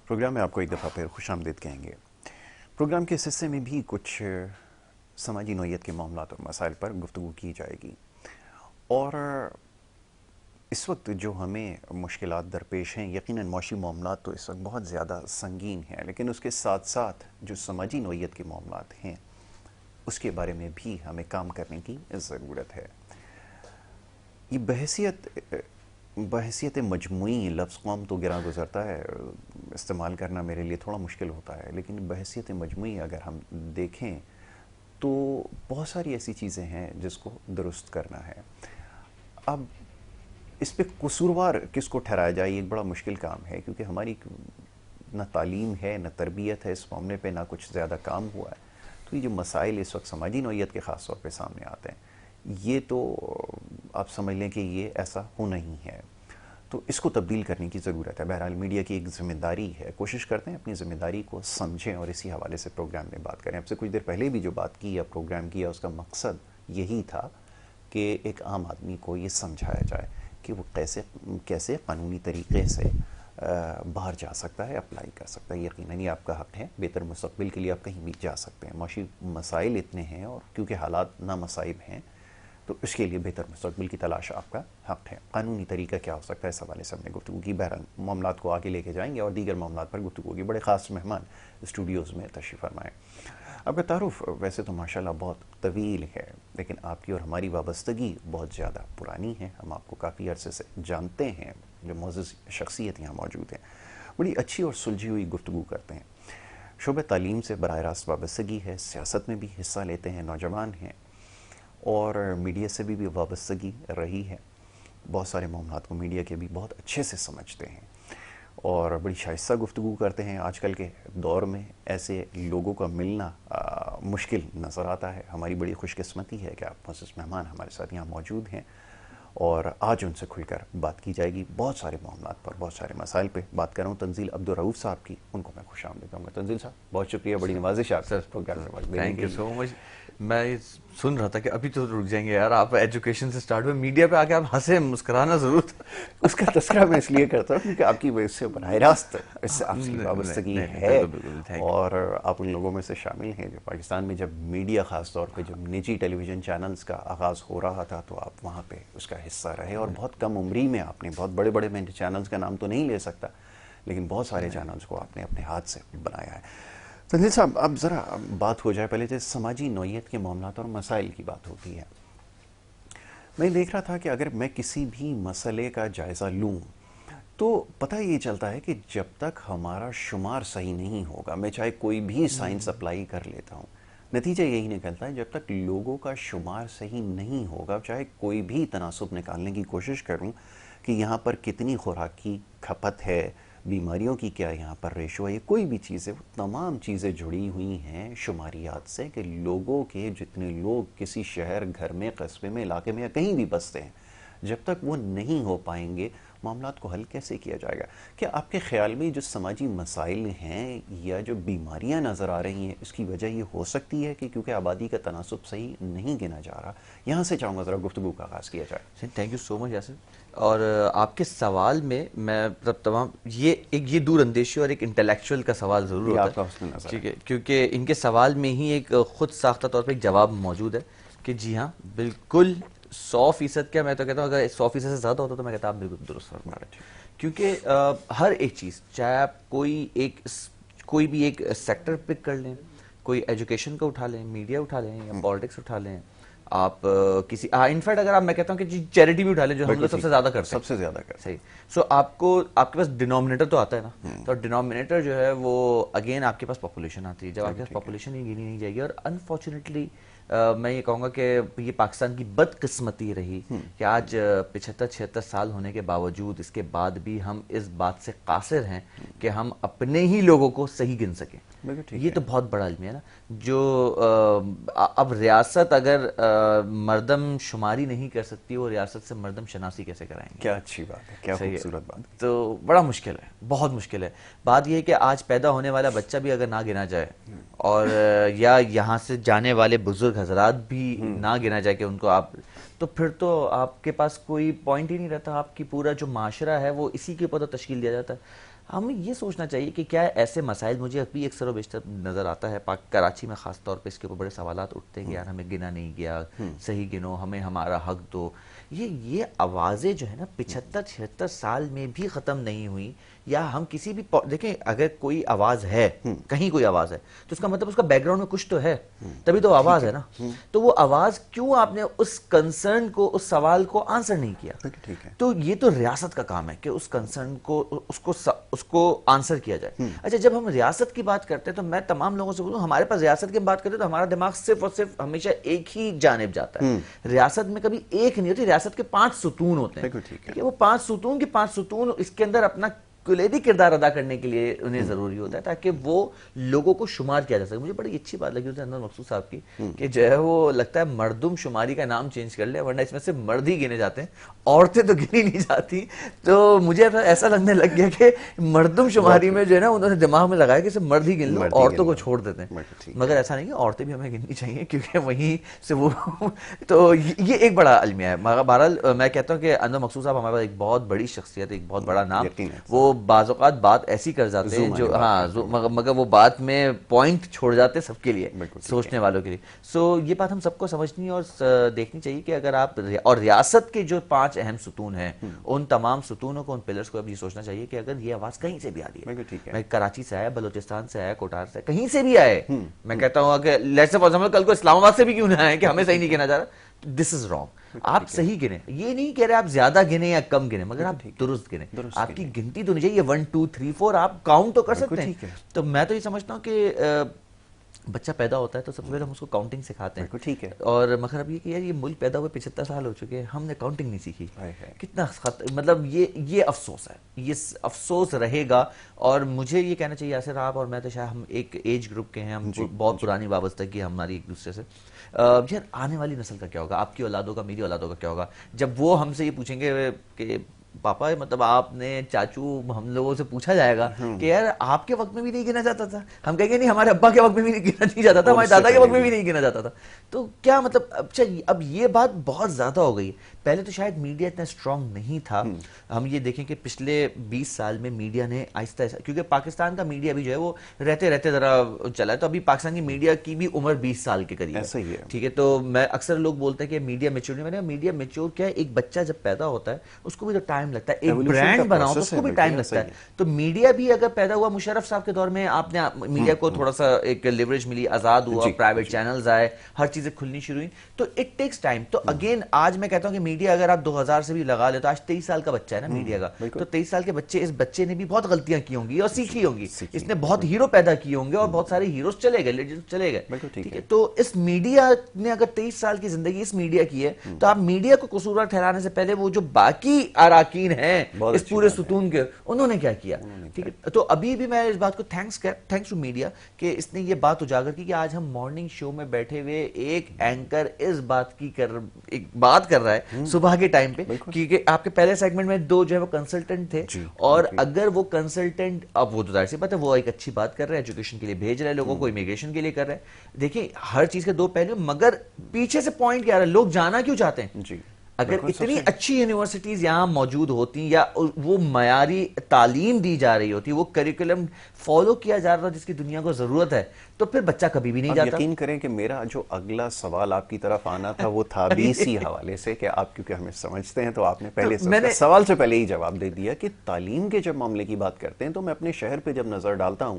Programme میں آپ کو ایک دفعہ پھر خوش آمدید کہیں گے۔ پروگرام کے اس حصے میں بھی کچھ سماجی نوعیت کے معاملات اور مسائل پر گفتگو کی جائے گی، اور اس وقت جو ہمیں مشکلات درپیش ہیں، یقیناً معاشی معاملات تو اس وقت بہت زیادہ سنگین ہیں، لیکن اس کے ساتھ ساتھ جو سماجی نوعیت کے معاملات ہیں اس کے بارے میں بھی ہمیں کام کرنے کی ضرورت ہے۔ یہ بحیثیت مجموعی لفظ قوم تو گراں گزرتا ہے، استعمال کرنا میرے لیے تھوڑا مشکل ہوتا ہے، لیکن بحیثیت مجموعی اگر ہم دیکھیں تو بہت ساری ایسی چیزیں ہیں جس کو درست کرنا ہے۔ اب اس پہ قصوروار کس کو ٹھہرایا جائے، یہ ایک بڑا مشکل کام ہے، کیونکہ ہماری نہ تعلیم ہے، نہ تربیت ہے، اس معاملے پہ نہ کچھ زیادہ کام ہوا ہے۔ تو یہ جو مسائل اس وقت سماجی نوعیت کے خاص طور پہ سامنے آتے ہیں، یہ تو آپ سمجھ لیں کہ یہ ایسا ہونا ہی ہے، تو اس کو تبدیل کرنے کی ضرورت ہے۔ بہرحال میڈیا کی ایک ذمہ داری ہے، کوشش کرتے ہیں اپنی ذمہ داری کو سمجھیں اور اسی حوالے سے پروگرام میں بات کریں۔ اب سے کچھ دیر پہلے بھی جو بات کی یا پروگرام کیا، اس کا مقصد یہی تھا کہ ایک عام آدمی کو یہ سمجھایا جائے کہ وہ کیسے قانونی طریقے سے باہر جا سکتا ہے، اپلائی کر سکتا ہے۔ یقیناً یہ آپ کا حق ہے، بہتر مستقبل کے لیے آپ کہیں بھی جا سکتے ہیں۔ معاشی مسائل اتنے ہیں اور کیونکہ حالات نامصائب ہیں تو اس کے لیے بہتر مستقبل کی تلاش آپ کا حق ہے۔ قانونی طریقہ کیا ہو سکتا ہے، اس حوالے سے ہم نے گفتگو کی۔ بہرحال معاملات کو آگے لے کے جائیں گے اور دیگر معاملات پر گفتگو ہوگی۔ بڑے خاص مہمان اسٹوڈیوز میں تشریف فرمائیں۔ آپ کا تعارف ویسے تو ماشاءاللہ بہت طویل ہے، لیکن آپ کی اور ہماری وابستگی بہت زیادہ پرانی ہے۔ ہم آپ کو کافی عرصے سے جانتے ہیں، جو معزز شخصیت یہاں موجود ہیں، بڑی اچھی اور سلجھی ہوئی گفتگو کرتے ہیں۔ شعبہ تعلیم سے براہ راست وابستگی ہے، سیاست میں بھی حصہ لیتے ہیں، نوجوان ہیں، اور میڈیا سے بھی وابستگی رہی ہے۔ بہت سارے معاملات کو میڈیا کے بھی بہت اچھے سے سمجھتے ہیں اور بڑی شائستہ گفتگو کرتے ہیں۔ آج کل کے دور میں ایسے لوگوں کا ملنا مشکل نظر آتا ہے۔ ہماری بڑی خوش قسمتی ہے کہ آپ معزز مہمان ہمارے ساتھ یہاں موجود ہیں اور آج ان سے کھل کر بات کی جائے گی۔ بہت سارے معاملات پر، بہت سارے مسائل پہ بات کر رہا ہوں۔ تنزیل عبدالرؤف صاحب کی، ان کو میں خوش آمدید کہوں گا۔ تنزیل صاحب بہت شکریہ، بڑی نوازش آپ سر، پروگرام میں وقت دینے تھینک کے یو لیے۔ سو مچ۔ میں سن رہا تھا کہ ابھی تو رک جائیں گے یار، آپ ایجوکیشن سے سٹارٹ ہوئے، میڈیا پہ آ کے آپ ہنسے، مسکرانا ضرور تھا۔ اس کا تذکرہ میں اس لیے کرتا ہوں کیونکہ آپ کی وجہ سے براہ راست اس سے آپ کی وابستگی ہے، بالکل بالکل، تھینک یو۔ اور آپ ان لوگوں میں سے شامل ہیں جو پاکستان میں جب میڈیا، خاص طور پہ جب نجی ٹیلی ویژن چینلز کا آغاز ہو رہا تھا تو آپ وہاں پہ اس کا حصہ رہے، اور بہت کم عمری میں آپ نے بہت بڑے بڑے، میں چینلز کا نام تو نہیں لے سکتا، لیکن بہت سارے چینلز کو آپ نے اپنے ہاتھ سے بنایا ہے۔ تنزیل صاحب، اب ذرا بات ہو جائے، پہلے جیسے سماجی نوعیت کے معاملات اور مسائل کی بات ہوتی ہے، میں دیکھ رہا تھا کہ اگر میں کسی بھی مسئلے کا جائزہ لوں تو پتہ یہ چلتا ہے کہ جب تک ہمارا شمار صحیح نہیں ہوگا، میں چاہے کوئی بھی سائنس اپلائی کر لیتا ہوں، نتیجہ یہی نکلتا ہے جب تک لوگوں کا شمار صحیح نہیں ہوگا، چاہے کوئی بھی تناسب نکالنے کی کوشش کروں کہ یہاں پر کتنی خوراک کی کھپت ہے، بیماریوں کی کیا یہاں پر ریشو ہے، یہ کوئی بھی چیز ہے، وہ تمام چیزیں جڑی ہوئی ہیں شماریات سے، کہ لوگوں کے جتنے لوگ کسی شہر، گھر میں، قصبے میں، علاقے میں یا کہیں بھی بستے ہیں، جب تک وہ نہیں ہو پائیں گے معاملات کو حل کیسے کیا جائے گا؟ کیا آپ کے خیال میں جو سماجی مسائل ہیں یا جو بیماریاں نظر آ رہی ہیں، اس کی وجہ یہ ہو سکتی ہے کہ کیونکہ آبادی کا تناسب صحیح نہیں گنا جا رہا؟ یہاں سے چاہوں گا ذرا گفتگو کا آغاز کیا جائے۔ تھینک یو سو مچ یاسر۔ اور آپ کے سوال میں میں تمام یہ دور اندیشی اور ایک انٹلیکچوئل کا سوال ضرور یہ ہوتا آپ کا ہے، حسن نظر ٹھیک ہے۔ ہے، کیونکہ ان کے سوال میں ہی ایک خود ساختہ طور پہ ایک جواب موجود ہے کہ جی ہاں بالکل 100%، کیا میں تو کہتا ہوں اگر 100% سے زیادہ ہوتا تو میں کہتا آپ بالکل درست فرما رہے ہیں، کیونکہ ہر ایک چیز، چاہے آپ کوئی بھی ایک سیکٹر پک کر لیں، کوئی ایجوکیشن کا اٹھا لیں، میڈیا اٹھا لیں یا پالیٹکس اٹھا لیں، آپ کسی انفیکٹ اگر میں کہتا ہوں کہ چیریٹی بھی اٹھا لیں جو ہم لوگ سب سے زیادہ کرتے ہیں، سب سے زیادہ کرتے صحیح، سو آپ کے پاس ڈینومینیٹر تو آتا ہے نا، تو ڈینومینیٹر جو ہے وہ اگین آپ کے پاس پاپولیشن آتی ہے، جب آپ کے پاس پاپولیشن ہی گنی نہیں جائے گی، اور انفارچونیٹلی میں یہ کہوں گا کہ یہ پاکستان کی بدقسمتی رہی کہ آج 75-76 سال ہونے کے باوجود اس کے بعد بھی ہم اس بات سے قاصر ہیں کہ ہم اپنے ہی لوگوں کو صحیح گن سکیں۔ یہ تو بہت بڑا علم ہے نا، جو اب ریاست اگر مردم شماری نہیں کر سکتی، وہ ریاست سے مردم شناسی کیسے کرائیں گے؟ کیا اچھی بات ہے، کیا خوبصورت بات ہے۔ تو بڑا مشکل ہے، بہت مشکل ہے۔ بات یہ ہے کہ آج پیدا ہونے والا بچہ بھی اگر نہ گنا جائے، اور یا یہاں سے جانے والے بزرگ حضرات بھی نہ گنا جائے کہ ان کو آپ، تو پھر تو آپ کے پاس کوئی پوائنٹ ہی نہیں رہتا، آپ کی پورا جو معاشرہ ہے وہ اسی کے اوپر تشکیل دیا جاتا ہے۔ ہمیں یہ سوچنا چاہیے کہ کیا ایسے مسائل, مجھے ابھی اکثر و بیشتر نظر آتا ہے کراچی میں خاص طور پہ اس کے اوپر بڑے سوالات اٹھتے ہیں کہ یار ہمیں گنا نہیں گیا, صحیح گنو, ہمیں ہمارا حق دو. یہ آوازیں جو ہے نا 75-76 سال میں بھی ختم نہیں ہوئی. یا ہم کسی بھی دیکھیں, اگر کوئی آواز ہے, کہیں کوئی آواز ہے, تو اس کا مطلب اس کا بیک گراؤنڈ میں کچھ تو ہے, تبھی تو آواز ہے نا. تو وہ آواز کیوں آپ نے اس کنسرن کو, اس سوال کو آنسر نہیں کیا؟ تو یہ تو ریاست کا کام ہے کہ اس کنسرن کو اس کو آنسر کیا جائے. اچھا, جب ہم ریاست کی بات کرتے ہیں تو میں تمام لوگوں سے بولوں, ہمارے پاس ریاست کی بات کرتے ہیں تو ہمارا دماغ صرف اور صرف ہمیشہ ایک ہی جانب جاتا ہے. ریاست میں کبھی ایک نہیں ہوتی, ریاست کے 5 ستون ہوتے ہیں. وہ 5 ستون کے 5 ستون اس کے اندر اپنا کلیدی کردار ادا کرنے کے لیے انہیں ضروری ہوتا ہے تاکہ وہ لوگوں کو شمار کیا جا سکے. مجھے بڑی اچھی بات لگی انور مقصود صاحب کی کہ جو ہے وہ لگتا ہے مردم شماری کا نام چینج کر لے, ورنہ اس میں سے مرد ہی گنے جاتے ہیں, عورتیں تو گنی نہیں جاتی. تو مجھے ایسا لگنے لگ گیا کہ مردم شماری میں جو ہے نا انہوں نے دماغ میں لگایا کہ صرف مرد ہی گن لو, عورتوں کو چھوڑ دیتے ہیں. مگر ایسا نہیں ہے, عورتیں بھی ہمیں گننی چاہیے کیونکہ وہیں سے وہ تو یہ ایک بڑا المیہ ہے. بہرحال میں کہتا ہوں کہ انور مقصود صاحب ہمارے پاس ایک بہت بڑی شخصیت, ایک بہت بڑا نام. وہ بعض اوقات بات ایسی کر جاتے ہیں جو مگر وہ بات میں پوائنٹ چھوڑ جاتے سب کے لیے, سوچنے والوں کے لیے. سو یہ بات ہم سب کو سمجھنی اور دیکھنی چاہیے کہ اگر آپ, اور ریاست کے جو 5 اہم ستون ہیں ان تمام ستونوں کو, ان پلرز کو اب یہ سوچنا چاہیے کہ اگر یہ آواز کہیں سے بھی آ رہی ہے, میں کراچی سے آیا, بلوچستان سے آیا, کوٹار سے, کہیں سے بھی آئے, میں کہتا ہوں کہ لیٹس سے فار ایگزامپل کل کو اسلام آباد سے بھی کیوں نہ آئے کہ ہمیں صحیح نہیں کہنا جا رہا, دس از رانگ. آپ صحیح گنے, یہ نہیں کہہ رہے آپ زیادہ گنے یا کم گنے, مگر آپ درست گنے. آپ کی گنتی تو نہیں چاہیے 1 2 3 4, آپ کاؤنٹ تو کر سکتے ہیں. تو میں تو یہ سمجھتا ہوں کہ بچہ پیدا ہوتا ہے تو سب سے پہلے ہم اس کو کاؤنٹنگ سکھاتے ہیں, ٹھیک ہے, اور مگر اب یہ کہ یار یہ ملک پیدا ہوئے 75 سال ہو چکے ہیں, ہم نے کاؤنٹنگ نہیں سیکھی. کتنا مطلب یہ افسوس ہے, یہ افسوس رہے گا. اور مجھے یہ کہنا چاہیے یاسر آپ اور میں تو شاید ہم ایک ایج گروپ کے ہیں, ہم بہت پرانی وابستگی ہماری ایک دوسرے سے. یار آنے والی نسل کا کیا ہوگا, آپ کی اولادوں کا, میری اولادوں کا کیا ہوگا جب وہ ہم سے یہ پوچھیں گے کہ پاپا مطلب آپ نے, چاچو, ہم لوگوں سے پوچھا جائے گا کہ یار آپ کے وقت میں بھی نہیں گنا جاتا تھا, ہم کہیں گے نہیں ہمارے ابا کے وقت میں بھی نہیں گنا نہیں جاتا تھا, ہمارے دادا کے وقت میں بھی نہیں گنا جاتا تھا. تو کیا مطلب اچھا اب یہ بات بہت زیادہ ہو گئی. پہلے تو شاید میڈیا اتنا اسٹرانگ نہیں تھا. ہم یہ دیکھیں کہ پچھلے 20 سال میں میڈیا نے آہستہ آہستہ, کیونکہ پاکستان کا میڈیا بھی جو ہے وہ رہتے رہتے ذرا چلا ہے, تو ابھی پاکستان کی میڈیا کی بھی عمر 20 سال کے قریب ہے, ٹھیک ہے. تو میں اکثر لوگ بولتے ہیں کہ میڈیا میچور نہیں, میں نے میڈیا میچور کیا ہے, ایک بچہ جب پیدا ہوتا ہے اس کو بھی تو ٹائم لگتا ہے, ایک برانڈ بناؤ تو اس کو بھی ٹائم لگتا ہے. تو میڈیا بھی اگر پیدا ہوا, مشرف صاحب کے دور میں آپ نے میڈیا کو تھوڑا سا ایک لیوریج ملی, آزاد ہوا, پرائیویٹ چینلز آئے, ہر چیزیں کھلنی شروع ہوئی, تو اٹ ٹیکس ٹائم. تو اگین آج میں کہتا ہوں کہ میڈیا اگر آپ 2000 سے بھی لگا لے تو آج 23 سال کا بچہ ہے نا میڈیا کا, تو 23 سال کے بچے, اس بچے نے بھی بہت غلطیاں کی ہوں گی اور سیکھی ہوں گی, اس نے بہت ہیرو پیدا کیے ہوں گے اور بہت سارے ہیروز چلے گئے, لیجنڈ چلے گئے, ٹھیک ہے. تو اس میڈیا نے اگر 23 سال کی زندگی اس میڈیا کی ہے, تو آپ میڈیا کو قصوروار ٹھہرانے سے پہلے وہ جو باقی اراکین ہیں اس پورے ستون کے, انہوں نے کیا کیا, ٹھیک ہے. تو ابھی بھی میں اس بات کو تھینکس ٹو میڈیا کہ اس نے یہ بات اجاگر کی کہ آج ہم مارننگ شو میں بیٹھے ہوئے ایک اینکر اس بات کی بات کر رہا ہے صبح کے ٹائم پہ, کیونکہ آپ کے پہلے سیگمنٹ میں 2 جو ہے وہ کنسلٹنٹ تھے, اور اگر وہ کنسلٹنٹ, اب وہ تو ظاہر سی بات ہے وہ ایک اچھی بات کر رہے ہیں, ایجوکیشن کے لیے بھیج رہے ہیں لوگوں کو, امیگریشن کے لیے کر رہے ہیں. دیکھیں ہر چیز کے 2 پہلو, مگر پیچھے سے پوائنٹ کیا رہا ہے, لوگ جانا کیوں چاہتے ہیں. اگر اتنی اچھی یونیورسٹیز یہاں موجود ہوتی, یا وہ معیاری تعلیم دی جا رہی ہوتی, وہ کریکولم فالو کیا جا رہا جس کی دنیا کو ضرورت ہے, تو پھر بچہ کبھی بھی نہیں جاتا. یقین کریں کہ میرا جو اگلا سوال آپ کی طرف آنا تھا وہ تھا بھی اسی حوالے سے کہ آپ کیونکہ ہمیں سمجھتے ہیں تو آپ نے پہلے سوال سے پہلے ہی جواب دے دیا کہ تعلیم کے جب معاملے کی بات کرتے ہیں تو میں اپنے شہر پہ جب نظر ڈالتا ہوں,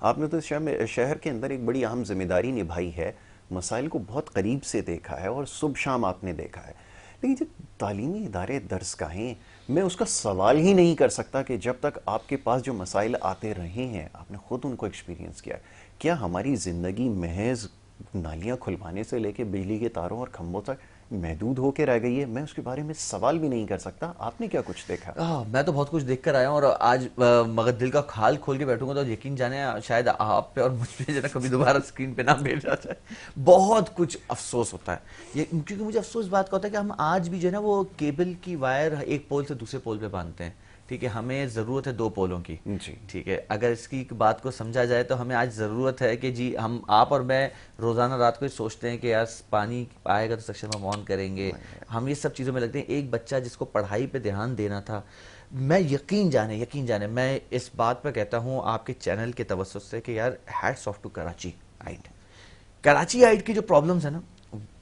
آپ نے تو شہر کے اندر ایک بڑی اہم ذمہ داری نبھائی ہے, مسائل کو بہت قریب سے دیکھا ہے اور صبح شام آپ نے دیکھا ہے. لیکن جب تعلیمی ادارے درس گاہیں, میں اس کا سوال ہی نہیں کر سکتا کہ جب تک آپ کے پاس جو مسائل آتے رہے ہیں, آپ نے خود ان کو ایکسپیرینس کیا ہے, کیا ہماری زندگی محض نالیاں کھلوانے سے لے کے بجلی کے تاروں اور کھمبوں تک محدود ہو کے رہ گئی ہے؟ میں اس کے بارے میں سوال بھی نہیں کر سکتا. آپ نے کیا کچھ دیکھا؟ میں تو بہت کچھ دیکھ کر آیا ہوں, اور آج مگر دل کا کھال کھول کے بیٹھوں گا تو یقین جانے شاید آپ پہ اور مجھ پہ جو ہے کبھی دوبارہ اسکرین پہ نہ بھیجا جائے. بہت کچھ افسوس ہوتا ہے, کیونکہ مجھے افسوس بات کا ہوتا ہے کہ ہم آج بھی جو ہے نا وہ کیبل کی وائر ایک پول سے دوسرے پول پہ باندھتے ہیں. ٹھیک ہے, ہمیں ضرورت ہے دو پولوں کی, جی ٹھیک ہے. اگر اس کی بات کو سمجھا جائے تو ہمیں آج ضرورت ہے کہ جی ہم, آپ اور میں روزانہ رات کو سوچتے ہیں کہ یار پانی آئے گا تو سیکشن میں آن کریں گے, ہم یہ سب چیزوں میں لگتے ہیں. ایک بچہ جس کو پڑھائی پہ دھیان دینا تھا, میں یقین جانے میں اس بات پہ کہتا ہوں آپ کے چینل کے توسط سے کہ یار hats off to Karachi Eat. Karachi Eat کی جو پرابلمز ہیں نا,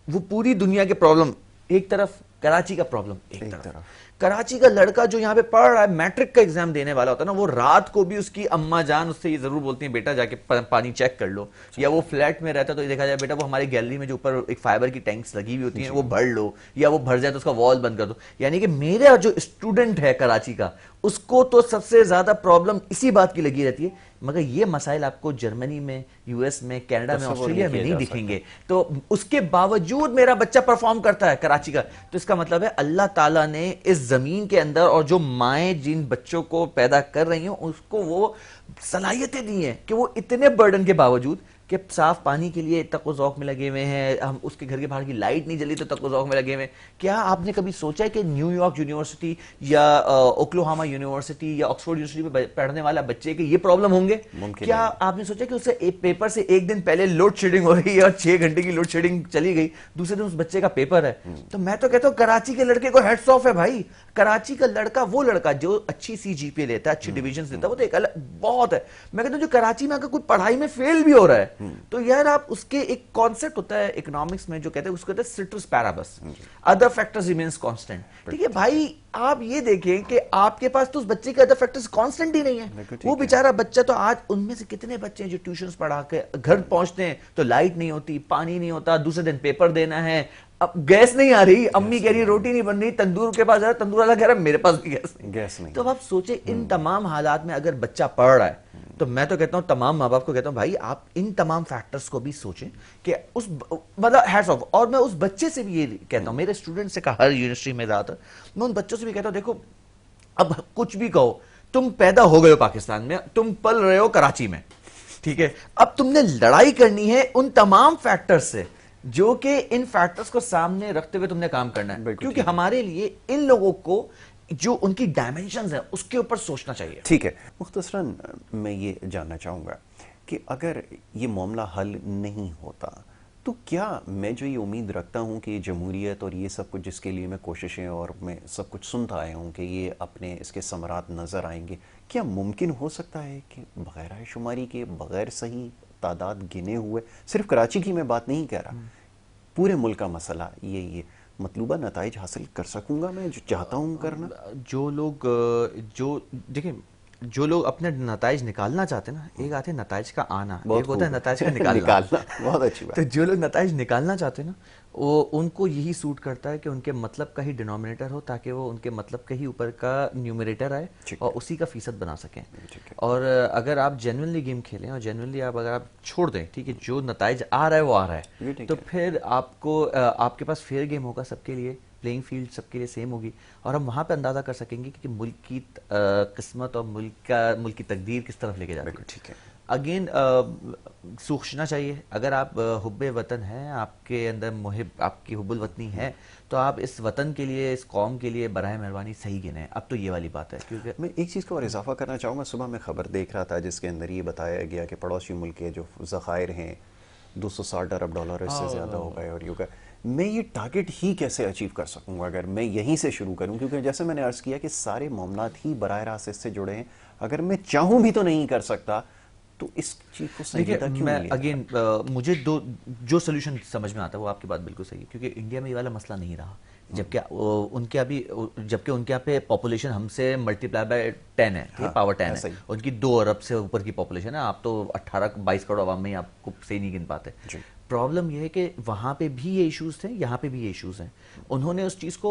وہ پوری دنیا کے پرابلم ایک طرف, کراچی کا پرابلم ایک طرف. کراچی کا لڑکا جو یہاں پہ پڑھ رہا ہے, میٹرک کا ایگزام دینے والا ہوتا ہے نا, وہ رات کو بھی اس کی اما جان اس سے یہ ضرور بولتی ہیں بیٹا جا کے پانی چیک کر لو, یا وہ فلیٹ میں رہتا ہے تو یہ دیکھا جائے بیٹا وہ ہماری گیلری میں جو اوپر ایک فائبر کی ٹینکس لگی ہوئی ہوتی ہیں وہ بھر لو, یا وہ بھر جائے تو اس کا وال بند کر دو. یعنی کہ میرا جو اسٹوڈنٹ ہے کراچی کا, اس کو تو سب سے زیادہ پرابلم اسی بات کی لگی رہتی ہے. مگر یہ مسائل آپ کو جرمنی میں, یو ایس میں, کینیڈا میں, آسٹریلیا میں نہیں دکھیں گے. تو اس کے باوجود میرا بچہ پرفارم کرتا ہے کراچی کا, تو اس کا مطلب ہے اللہ تعالیٰ نے اس زمین کے اندر, اور جو مائیں جن بچوں کو پیدا کر رہی ہیں اس کو وہ صلاحیتیں دی ہیں کہ وہ اتنے برڈن کے باوجود کہ صاف پانی کے لیے تک و ذوق میں لگے ہوئے ہیں, ہم اس کے گھر کے باہر کی لائٹ نہیں جلی تو تک و ذوق میں لگے ہوئے ہیں. کیا آپ نے کبھی سوچا ہے کہ نیو یارک یونیورسٹی یا اوکلاہوما یونیورسٹی یا آکسفورڈ یونیورسٹی میں پڑھنے والا بچے کے یہ پرابلم ہوں گے؟ کیا آپ نے سوچا کہ اسے ایک پیپر سے ایک دن پہلے لوڈ شیڈنگ ہو رہی ہے اور 6 گھنٹے کی لوڈ شیڈنگ چلی گئی, دوسرے دن اس بچے کا پیپر ہے؟ تو میں تو کہتا ہوں کراچی کے لڑکے کو ہیٹس آف ہے بھائی. کراچی کا لڑکا, وہ لڑکا جو اچھی سی جی پی اے لیتا ہے, اچھی ڈویژنز لیتا ہے, وہ تو ایک الگ بہت ہے. میں کہتا ہوں جو کراچی میں اگر کوئی پڑھائی میں فیل بھی ہو رہا ہے تو یار آپ اس کے ایک کانسیپٹ ہوتا ہے اکنامکس میں جو کہتے ہیں, اس کو کہتے ہیں سٹرس پیرابس, ادر فیکٹرز ریمینز کانسٹنٹ. ٹھیک ہے بھائی, آپ یہ دیکھیں کہ آپ کے پاس تو اس بچے کے ادر فیکٹرز کانسٹنٹ ہی نہیں ہے. وہ بیچارہ بچہ, تو آج ان میں سے کتنے بچے ہیں جو ٹیوشنز پڑھا کے گھر پہنچتے ہیں تو لائٹ نہیں ہوتی, پانی نہیں ہوتا, دوسرے دن پیپر دینا ہے, اب گیس نہیں آ رہی, امی کہہ رہی روٹی نہیں بن رہی, تندور کے پاس جا رہا, تندور والا کہہ رہا میرے پاس بھی گیس نہیں. تو اب آپ سوچیں ان تمام حالات میں اگر بچہ پڑھ رہا ہے, تو میں تو کہتا ہوں تمام ماں باپ کو کہتا ہوں بھائی آپ ان تمام فیکٹرز کو بھی سوچیں کہ اس مطلب ہیٹس آف. اور میں اس بچے سے بھی یہ کہتا ہوں, میرے اسٹوڈنٹ سے کہا, ہر یونیورسٹی میں زیادہ تر میں ان بچوں سے بھی کہتا ہوں دیکھو اب کچھ بھی کہو, تم پیدا ہو گئے ہو پاکستان میں, تم پل رہے ہو کراچی میں, ٹھیک ہے, اب تم نے لڑائی کرنی ہے ان تمام فیکٹر سے جو کہ ان فیکٹرز کو سامنے رکھتے ہوئے تم نے کام کرنا ہے, کیونکہ ہمارے لیے ان لوگوں کو جو ان کی ڈائمنشنز ہیں اس کے اوپر سوچنا چاہیے. ٹھیک ہے, مختصراً میں یہ جاننا چاہوں گا کہ اگر یہ معاملہ حل نہیں ہوتا تو کیا میں جو یہ امید رکھتا ہوں کہ جمہوریت اور یہ سب کچھ جس کے لیے میں کوششیں اور میں سب کچھ سنتا آیا ہوں کہ یہ اپنے اس کے ثمرات نظر آئیں گے, کیا ممکن ہو سکتا ہے کہ بغیر شماری کے, بغیر صحیح تعداد گنے ہوئے, صرف کراچی کی میں بات نہیں کہہ رہا, پورے ملک کا مسئلہ یہ مطلوبہ نتائج حاصل کر سکوں گا میں جو چاہتا ہوں کرنا؟ جو لوگ جو دیکھیں, جو لوگ اپنے نتائج نکالنا چاہتے ہیں نا, ایک آتے ہیں نتائج کا آنا, ایک ہوتا ہے نتائج کا نکالنا. بہت اچھی بات. تو جو لوگ نتائج نکالنا چاہتے ہیں نا, وہ ان کو یہی سوٹ کرتا ہے کہ ان کے مطلب کا ہی ڈینومینیٹر ہو, تاکہ وہ ان کے مطلب کا ہی اوپر کا نیومریٹر آئے اور اسی کا فیصد بنا سکیں. اور اگر آپ جینوئنلی گیم کھیلیں اور جینوئنلی اگر آپ چھوڑ دیں, ٹھیک ہے, جو نتائج آ رہا ہے وہ آ رہا ہے, تو پھر آپ کو آپ کے پاس فیئر گیم ہوگا سب کے لیے, پلینگ فیلڈ سب کے لیے سیم ہوگی, اور ہم وہاں پہ اندازہ کر سکیں گے کہ ملک کی قسمت اور ملک کی تقدیر کس طرف لے کے جاتی ہے. ٹھیک ہے, اگین سوچنا چاہیے, اگر آپ حب وطن ہیں, آپ کے اندر محب, آپ کی حب الوطنی ہے, تو آپ اس وطن کے لیے, اس قوم کے لیے براہ مہربانی صحیح گنیں. اب تو یہ والی بات ہے. کیونکہ میں ایک چیز کو اور اضافہ کرنا چاہوں گا, صبح میں خبر دیکھ رہا تھا جس کے اندر یہ بتایا گیا کہ پڑوسی ملک کے جو ذخائر ہیں $260 ارب اس سے زیادہ ہو گئے, اور یوں کہ میں یہ ٹارگٹ ہی کیسے اچیو کر سکوں گا اگر میں یہیں سے شروع کروں, کیونکہ جیسے میں نے عرض کیا کہ سارے معاملات ہی براہ راست اس سے جڑے ہیں, اگر میں چاہوں بھی تو نہیں کر سکتا, تو اس چیز کو سنجیدہ کیوں نہیں لیتا؟ اگین مجھے جو سولوشن سمجھ میں آتا ہے وہ آپ کی بات بالکل صحیح ہے, کیونکہ انڈیا میں یہ والا مسئلہ نہیں رہا, جبکہ ان کے یہاں پہ پاپولیشن ہم سے ملٹی پلائی بائی 10 ہے, پاور 10 ہے, ان کی 2 ارب سے اوپر کی پاپولیشن ہے, آپ تو 18-22 کروڑ عوام میں آپ کو صحیح نہیں گن پاتے. پرابلم یہ ہے کہ وہاں پہ بھی یہ ایشوز تھے, یہاں پہ بھی یہ ایشوز ہیں. انہوں نے اس چیز کو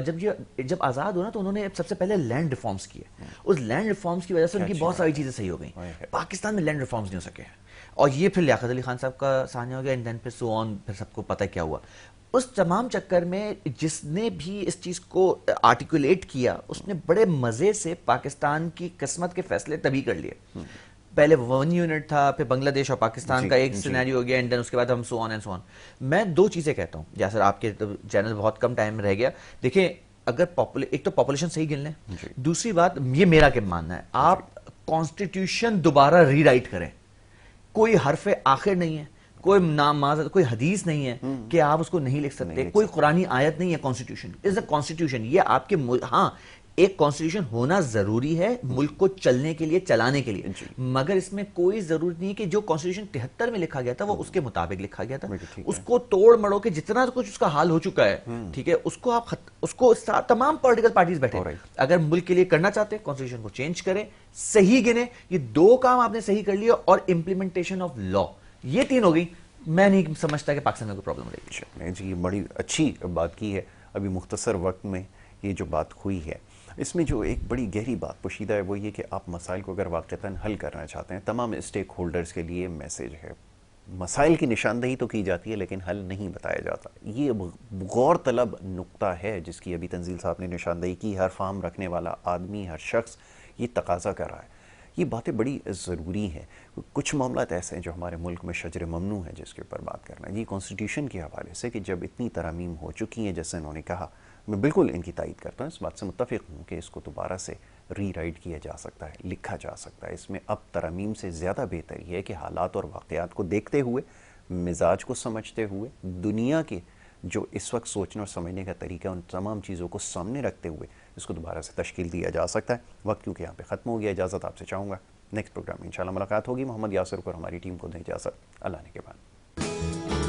جب آزاد ہونا تو انہوں نے سب سے پہلے لینڈ ریفارمز کیے, اس لینڈ ریفارمز کی وجہ سے ان کی بہت ساری چیزیں صحیح ہو گئیں. پاکستان میں لینڈ ریفارمز نہیں ہو سکے, اور یہ پھر لیاقت علی خان صاحب کا سانحہ ہو گیا, اینڈ دین پھر سو آن, پھر سب کو پتہ کیا ہوا. اس تمام چکر میں جس نے بھی اس چیز کو آرٹیکولیٹ کیا, اس نے بڑے مزے سے پاکستان کی قسمت کے فیصلے تبھی کر لیے. پہلے 1 یونٹ تھا, پھر بنگلہ دیش اور پاکستان کا ایک سینیریو ہو گیا, اینڈ دین اس کے بعد ہم سو آن اینڈ سو آن. میں 2 چیزیں کہتا ہوں, جیسے آپ کے چینل بہت کم ٹائم میں رہ گیا. دیکھیں اگر ایک تو پاپولیشن صحیح گن لیں, دوسری بات یہ میرا کیا ماننا ہے, آپ کانسٹیٹیوشن دوبارہ ری رائٹ کریں. کوئی حرف آخر نہیں ہے, کوئی کوئی حدیث نہیں ہے کہ آپ اس کو نہیں لکھ سکتے, کوئی قرآنی آیت نہیں ہے. کانسٹیٹیوشن از اے کانسٹیٹیوشن. یہ آپ کے ہاں ایک کانسٹیٹیوشن ہونا ضروری ہے ملک کو چلنے کے لیے, چلانے کے لیے, مگر اس میں کوئی ضرورت نہیں کہ جو کانسٹیٹیوشن 73 میں لکھا گیا تھا وہ اس کے مطابق لکھا گیا تھا. اس کو توڑ مڑو کے جتنا کچھ اس کا حال ہو چکا ہے, ٹھیک ہے, اس کو آپ اس کو تمام پولیٹیکل پارٹیز بیٹھے اگر ملک کے لیے کرنا چاہتے ہیں کانسٹیٹیوشن کو چینج کریں, صحیح گنے. یہ دو کام آپ نے صحیح کر لیا, اور امپلیمنٹیشن آف لا, یہ تین ہو گئی. میں نہیں سمجھتا کہ پاکستان میں کوئی پرابلم رہے گی. جی بڑی اچھی بات کی ہے. ابھی مختصر وقت میں یہ جو بات ہوئی ہے, اس میں جو ایک بڑی گہری بات پوشیدہ ہے وہ یہ کہ آپ مسائل کو اگر واقعتاً حل کرنا چاہتے ہیں, تمام اسٹیک ہولڈرز کے لیے میسیج ہے. مسائل کی نشاندہی تو کی جاتی ہے لیکن حل نہیں بتایا جاتا. یہ غور طلب نقطہ ہے جس کی ابھی تنزیل صاحب نے نشاندہی کی. ہر فارم رکھنے والا آدمی, ہر شخص یہ تقاضا کر رہا ہے. یہ باتیں بڑی ضروری ہیں. کچھ معاملات ایسے ہیں جو ہمارے ملک میں شجر ممنوع ہے جس کے اوپر بات کرنا ہے. یہ کانسٹیٹیوشن کے حوالے سے کہ جب اتنی ترامیم ہو چکی ہیں جیسے انہوں نے کہا, میں بالکل ان کی تائید کرتا ہوں, اس بات سے متفق ہوں کہ اس کو دوبارہ سے ری رائٹ کیا جا سکتا ہے, لکھا جا سکتا ہے. اس میں اب ترامیم سے زیادہ بہتر یہ ہے کہ حالات اور واقعات کو دیکھتے ہوئے, مزاج کو سمجھتے ہوئے, دنیا کے جو اس وقت سوچنے اور سمجھنے کا طریقہ ان تمام چیزوں کو سامنے رکھتے ہوئے اس کو دوبارہ سے تشکیل دیا جا سکتا ہے. وقت کیونکہ یہاں پہ ختم ہو گیا. اجازت آپ سے چاہوں گا, نیکسٹ پروگرام میں انشاءاللہ ملاقات ہوگی. محمد یاسر اور ہماری ٹیم کو دیں اجازت. اللہ نے کے بعد.